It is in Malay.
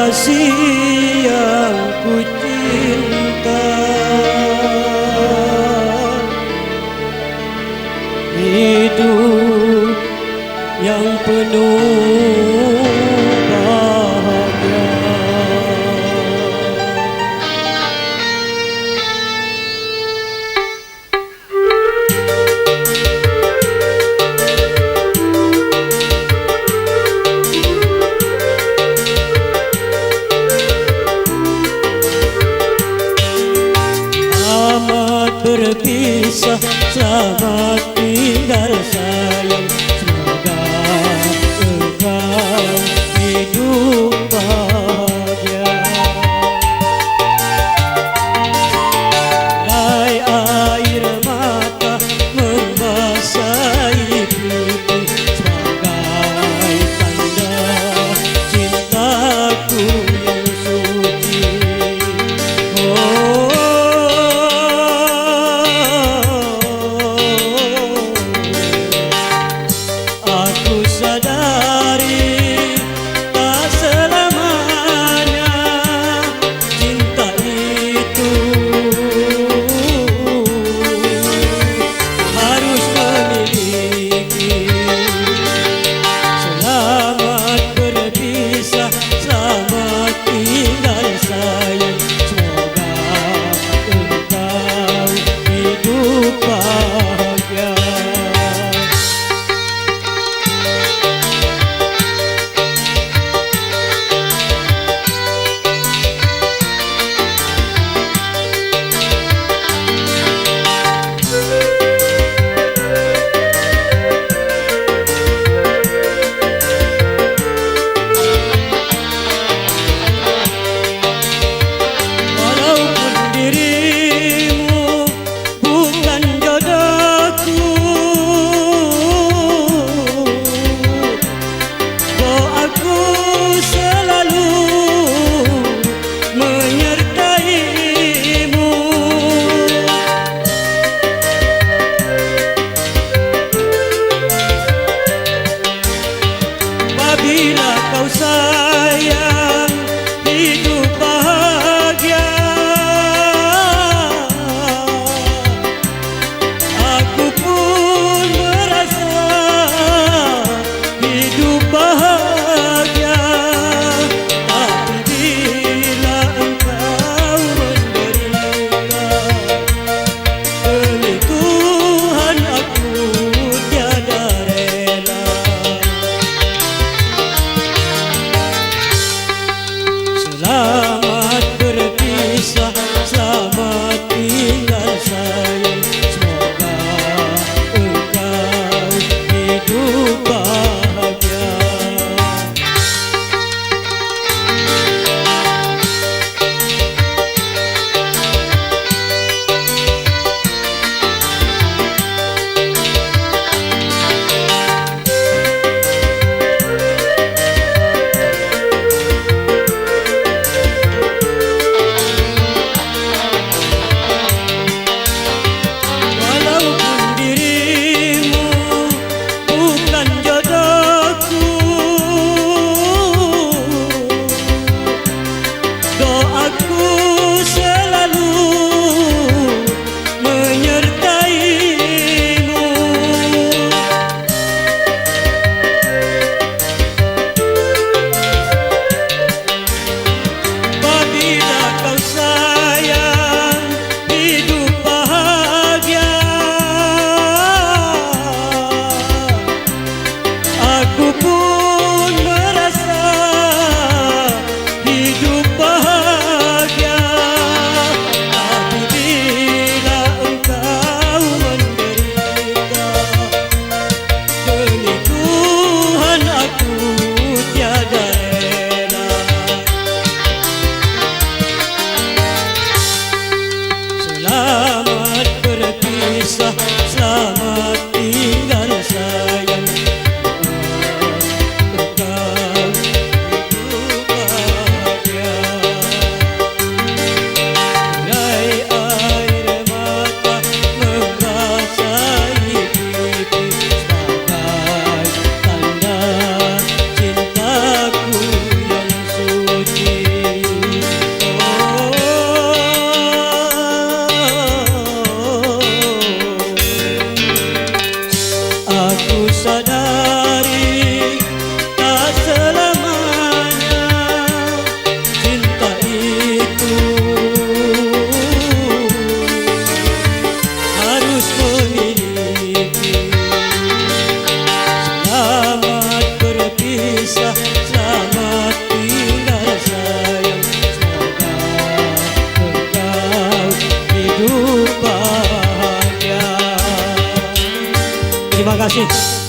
kasih yang ku cinta, hidup yang penuh bahagia. Selamat berpisah, selamat tinggal sayang. Semoga engkau hidup bahagia. Lai air mata membasahi pipi sebagai tanda cintaku yang suci. Aku sadari tak selamanya cinta itu harus memiliki. Selamat berpisah, selamat tinggal sayang. Semoga engkau hidup bahagia. Bila kau sayang hidup bahagia, aku pun merasa hidup bahagia. Tapi bila engkau menderita, demi Tuhan aku tiada rela. Selamat berpisah, selamat tinggal sayang. Semoga engkau hidup bahagia. Doaku selalu menyertaimu. Apabila kau sayang hidup bahagia, aku pun merasa hidup bahagia. Tapi bila engkau menderita, demi Tuhan aku tiada rela. kasih.